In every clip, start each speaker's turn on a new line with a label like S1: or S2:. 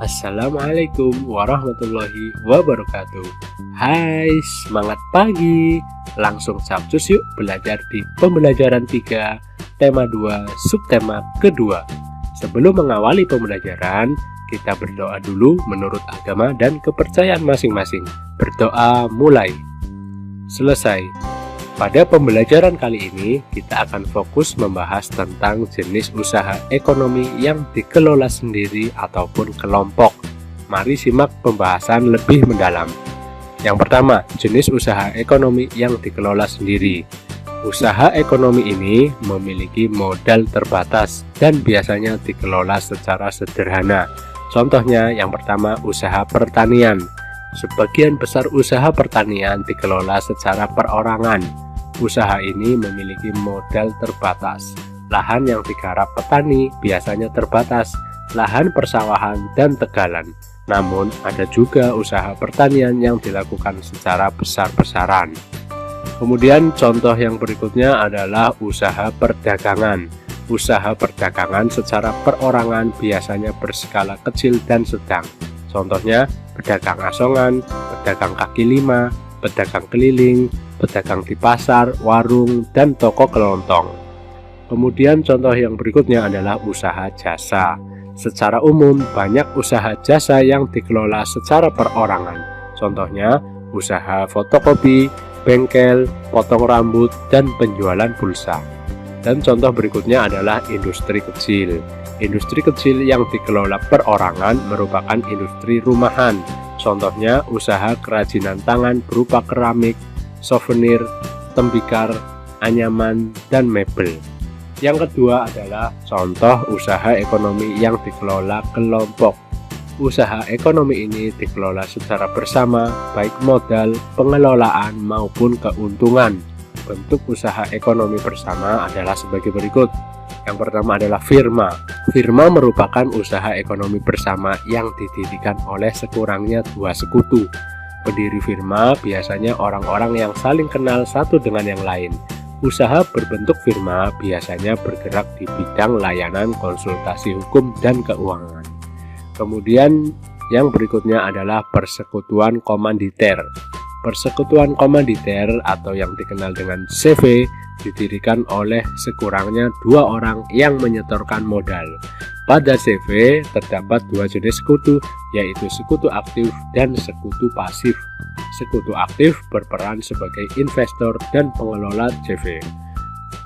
S1: Assalamualaikum warahmatullahi wabarakatuh. Hai, semangat pagi. Langsung capcus yuk belajar di pembelajaran 3, tema 2, subtema kedua. Sebelum mengawali pembelajaran, kita berdoa dulu menurut agama dan kepercayaan masing-masing. Berdoa mulai. Selesai. Pada pembelajaran kali ini, kita akan fokus membahas tentang jenis usaha ekonomi yang dikelola sendiri ataupun kelompok. Mari simak pembahasan lebih mendalam. Yang pertama, jenis usaha ekonomi yang dikelola sendiri. Usaha ekonomi ini memiliki modal terbatas dan biasanya dikelola secara sederhana. Contohnya, yang pertama, usaha pertanian. Sebagian besar usaha pertanian dikelola secara perorangan. Usaha ini memiliki modal terbatas. Lahan yang digarap petani biasanya terbatas, lahan persawahan dan tegalan. Namun, ada juga usaha pertanian yang dilakukan secara besar-besaran. Kemudian contoh yang berikutnya adalah usaha perdagangan. Usaha perdagangan secara perorangan biasanya berskala kecil dan sedang. Contohnya, pedagang asongan, pedagang kaki lima, pedagang keliling, pedagang di pasar, warung, dan toko kelontong. Kemudian contoh yang berikutnya adalah usaha jasa. Secara umum, banyak usaha jasa yang dikelola secara perorangan. Contohnya, usaha fotokopi, bengkel, potong rambut, dan penjualan pulsa. Dan contoh berikutnya adalah industri kecil. Industri kecil yang dikelola perorangan merupakan industri rumahan. Contohnya, usaha kerajinan tangan berupa keramik, souvenir, tembikar, anyaman, dan mebel. Yang kedua adalah contoh usaha ekonomi yang dikelola kelompok. Usaha ekonomi ini dikelola secara bersama, baik modal, pengelolaan, maupun keuntungan. Bentuk usaha ekonomi bersama adalah sebagai berikut. Yang pertama adalah firma. Firma merupakan usaha ekonomi bersama yang didirikan oleh sekurangnya 2 sekutu. Pendiri firma biasanya orang-orang yang saling kenal satu dengan yang lain. Usaha berbentuk firma biasanya bergerak di bidang layanan konsultasi hukum dan keuangan. Kemudian yang berikutnya adalah persekutuan komanditer. Persekutuan komanditer atau yang dikenal dengan CV didirikan oleh sekurangnya 2 orang yang menyetorkan modal. Pada CV terdapat 2 jenis sekutu, yaitu sekutu aktif dan sekutu pasif. Sekutu aktif berperan sebagai investor dan pengelola CV.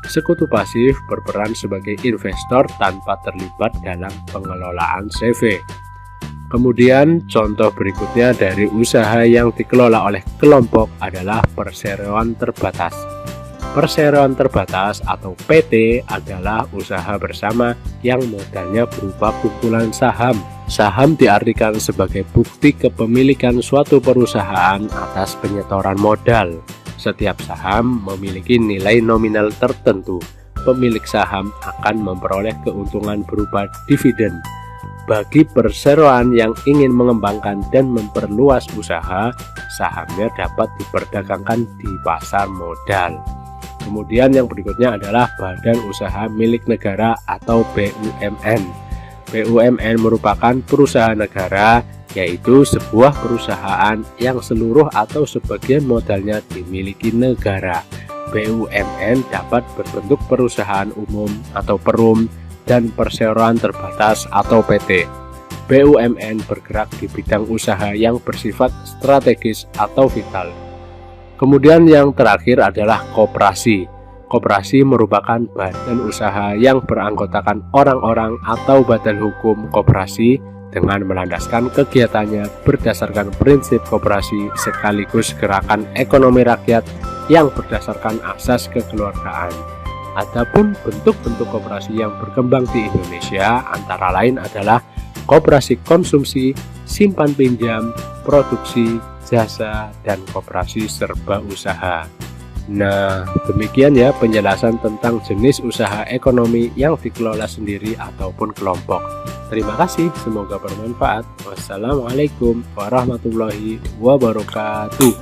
S1: Sekutu pasif berperan sebagai investor tanpa terlibat dalam pengelolaan CV. Kemudian contoh berikutnya dari usaha yang dikelola oleh kelompok adalah perseroan terbatas. Perseroan terbatas atau PT adalah usaha bersama yang modalnya berupa kumpulan saham. Saham diartikan sebagai bukti kepemilikan suatu perusahaan atas penyetoran modal. Setiap saham memiliki nilai nominal tertentu. Pemilik saham akan memperoleh keuntungan berupa dividen. Bagi perseroan yang ingin mengembangkan dan memperluas usaha, sahamnya dapat diperdagangkan di pasar modal. Kemudian yang berikutnya adalah badan usaha milik negara atau BUMN. BUMN merupakan perusahaan negara, yaitu sebuah perusahaan yang seluruh atau sebagian modalnya dimiliki negara. BUMN dapat berbentuk perusahaan umum atau perum dan perseroan terbatas atau PT. BUMN bergerak di bidang usaha yang bersifat strategis atau vital. Kemudian yang terakhir adalah koperasi. Koperasi merupakan badan usaha yang beranggotakan orang-orang atau badan hukum koperasi dengan melandaskan kegiatannya berdasarkan prinsip koperasi sekaligus gerakan ekonomi rakyat yang berdasarkan asas kekeluargaan. Adapun bentuk-bentuk koperasi yang berkembang di Indonesia antara lain adalah koperasi konsumsi, simpan pinjam, produksi, jasa, dan koperasi serba usaha. Nah, demikian ya penjelasan tentang jenis usaha ekonomi yang dikelola sendiri ataupun kelompok. Terima kasih, semoga bermanfaat. Wassalamualaikum warahmatullahi wabarakatuh.